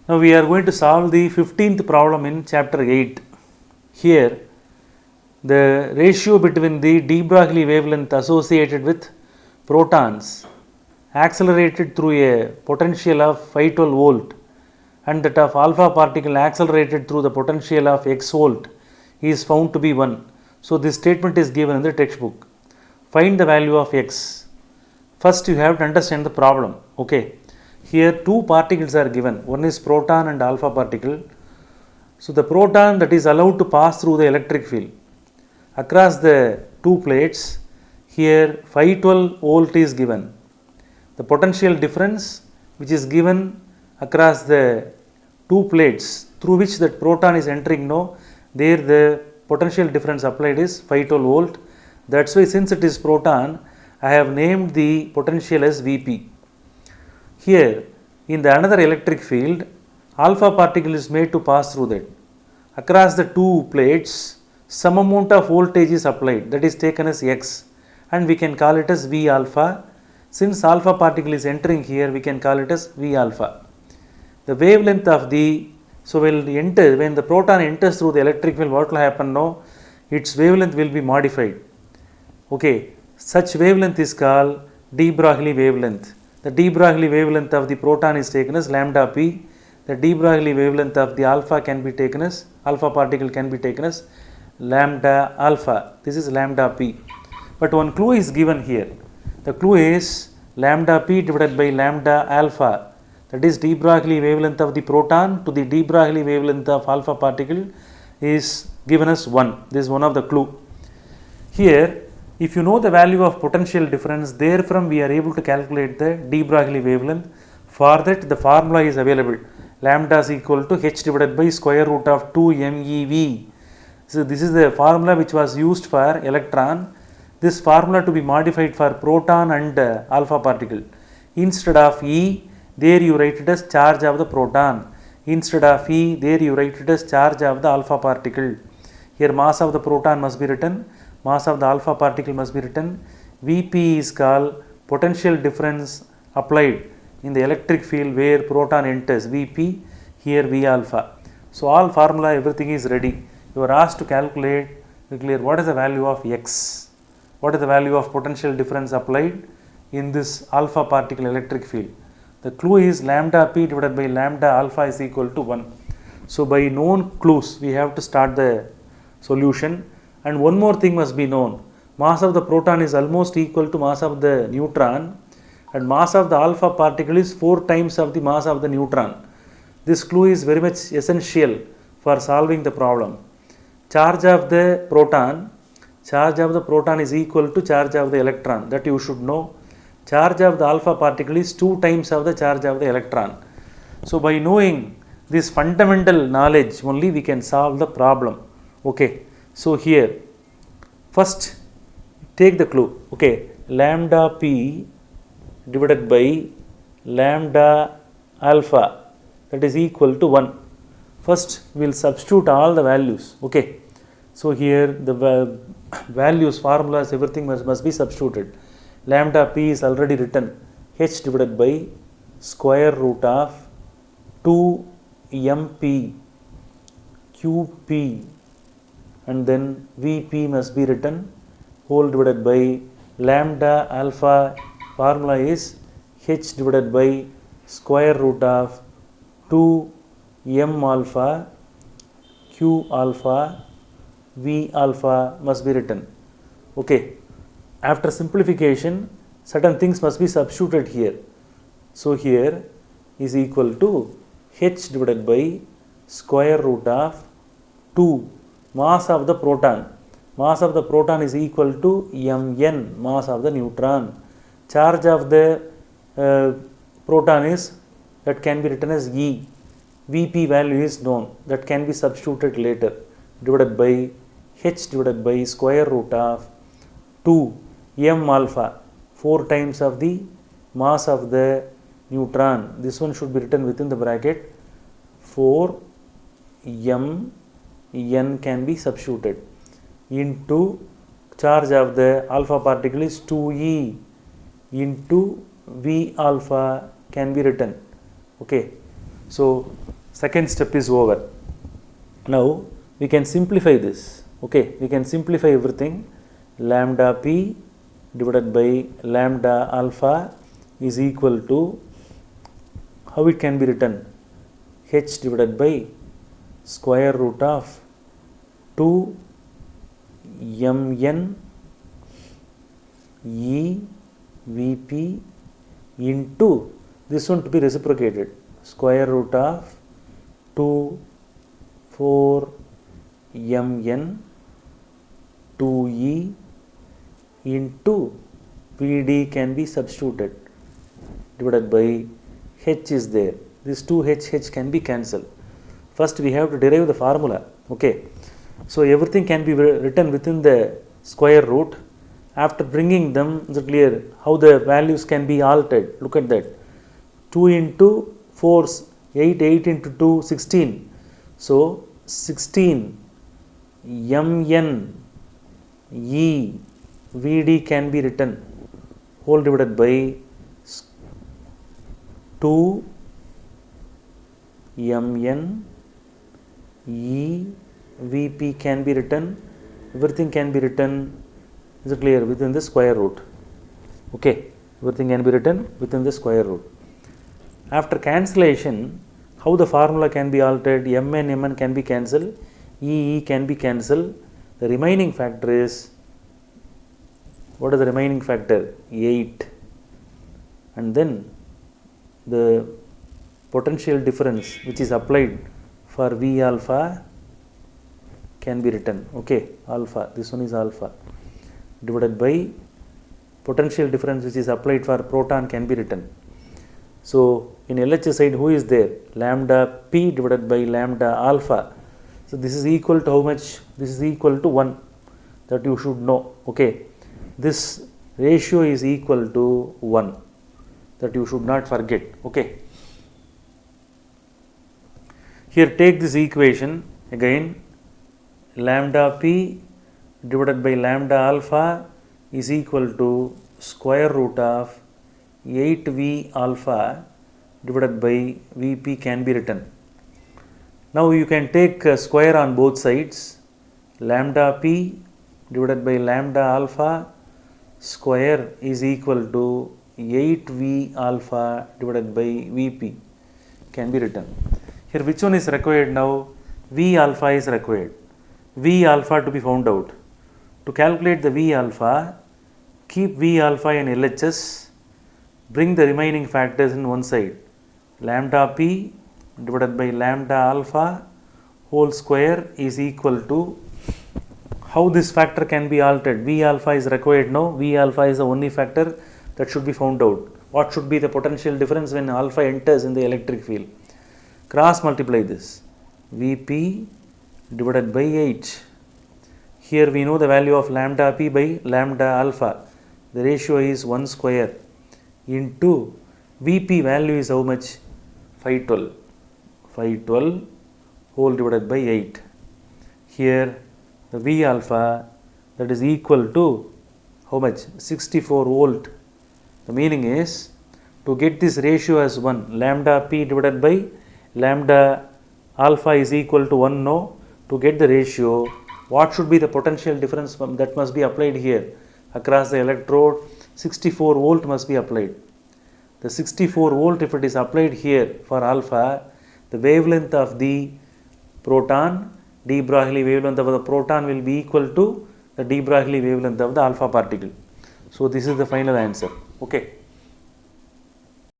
Now we are going to solve the 15th problem in chapter 8. Here the ratio between the de Broglie wavelength associated with protons accelerated through a potential of 512 volt and that of alpha particle accelerated through the potential of x volt is found to be 1. So this statement is given in the textbook. Find the value of x. First you have to understand the problem. Okay. Here two particles are given. One is proton and alpha particle. So the proton that is allowed to pass through the electric field across the two plates, here 512 volt is given. The potential difference which is given across the two plates through which that proton is entering, there the potential difference applied is 512 volt. That's why since it is proton, I have named the potential as Vp. Here in the another electric field, alpha particle is made to pass through that. Across the two plates, some amount of voltage is applied, that is taken as x, and we can call it as V alpha. Since alpha particle is entering here, we can call it as V alpha. The wavelength of the, so when the proton enters through the electric field, what will happen now? Its wavelength will be modified. Okay, such wavelength is called de Broglie wavelength. The de Broglie wavelength of the proton is taken as lambda p. The de Broglie wavelength of the alpha can be taken as, alpha particle can be taken as lambda alpha. This is lambda p. But one clue is given here. The clue is lambda p divided by lambda alpha. That is de Broglie wavelength of the proton to the de Broglie wavelength of alpha particle is given as 1. This is one of the clue. Here, if you know the value of potential difference, therefrom we are able to calculate the de Broglie wavelength. For that the formula is available. Lambda is equal to h divided by square root of 2 MeV. So this is the formula which was used for electron. This formula to be modified for proton and alpha particle. Instead of E, there you write it as charge of the proton. Instead of E, there you write it as charge of the alpha particle. Here mass of the proton must be written, mass of the alpha particle must be written. Vp is called potential difference applied in the electric field where proton enters, Vp, here V alpha. So all formula, everything is ready. You are asked to calculate, what is the value of x, what is the value of potential difference applied in this alpha particle electric field. The clue is lambda p divided by lambda alpha is equal to 1. So by known clues, we have to start the solution. And one more thing must be known. Mass of the proton is almost equal to mass of the neutron, and mass of the alpha particle is 4 times of the mass of the neutron. This clue is very much essential for solving the problem. Charge of the proton is equal to charge of the electron, that you should know. Charge of the alpha particle is 2 times of the charge of the electron. So by knowing this fundamental knowledge only we can solve the problem. Okay. So here first take the clue. Okay, lambda p divided by lambda alpha, that is equal to 1. First we will substitute all the values. Okay, so here the values, formulas, everything must be substituted. Lambda p is already written, h divided by square root of 2 mp qp, and then Vp must be written whole divided by lambda alpha, formula is h divided by square root of 2 m alpha q alpha V alpha must be written. Okay, after simplification certain things must be substituted here. So here is equal to h divided by square root of 2 mass of the proton. Mass of the proton is equal to mn, mass of the neutron. Charge of the proton is, that can be written as E. Vp value is known, that can be substituted later, divided by h divided by square root of 2 m alpha, 4 times of the mass of the neutron. This one should be written within the bracket. 4 m n can be substituted into charge of the alpha particle is 2e into V alpha can be written. Okay, so Second step is over. Now we can simplify this. Okay, we can simplify everything. Lambda p divided by lambda alpha is equal to, how it can be written, h divided by square root of 2 mn e vp into this one to be reciprocated, square root of 2 4 mn 2e into Vd can be substituted, divided by h is there. This 2h can be cancelled. First we have to derive the formula. Okay, so everything can be written within the square root. After bringing them, is it clear how the values can be altered? Look at that. 2 into 4 8, 8 into 2 16. So 16 mn e Vd can be written whole divided by 2 mn e Vp can be written, everything can be written, is it clear, within the square root. Okay, everything can be written within the square root. After cancellation, how the formula can be altered? Mn can be cancelled, E can be cancelled. The remaining factor is, what is the remaining factor? 8. And then the potential difference which is applied for V alpha can be written. Okay, alpha, this one is alpha, divided by potential difference which is applied for proton can be written. So in LHS side, who is there? Lambda p divided by lambda alpha. So this is equal to how much? This is equal to 1. That you should know. Okay, this ratio is equal to 1. That you should not forget. Okay, here take this equation again. Lambda p divided by lambda alpha is equal to square root of 8v alpha divided by Vp can be written. Now you can take a square on both sides. Lambda p divided by lambda alpha square is equal to 8v alpha divided by Vp can be written. Here which one is required now? V alpha is required. V alpha to be found out. To calculate the V alpha, keep V alpha in LHS, bring the remaining factors in one side. Lambda p divided by lambda alpha whole square is equal to, how this factor can be altered? V alpha is required now. V alpha is the only factor that should be found out. What should be the potential difference when alpha enters in the electric field? Cross multiply this. Vp divided by 8. Here we know the value of lambda p by lambda alpha. The ratio is 1 square into Vp value is how much? 512. 512 whole divided by 8. Here the V alpha, that is equal to how much? 64 volt. The meaning is, to get this ratio as 1, lambda p divided by lambda alpha is equal to 1 no. To get the ratio, what should be the potential difference that must be applied here? Across the electrode, 64 volt must be applied. The 64 volt, if it is applied here for alpha, the wavelength of the proton, de Broglie wavelength of the proton will be equal to the de Broglie wavelength of the alpha particle. So this is the final answer. Okay.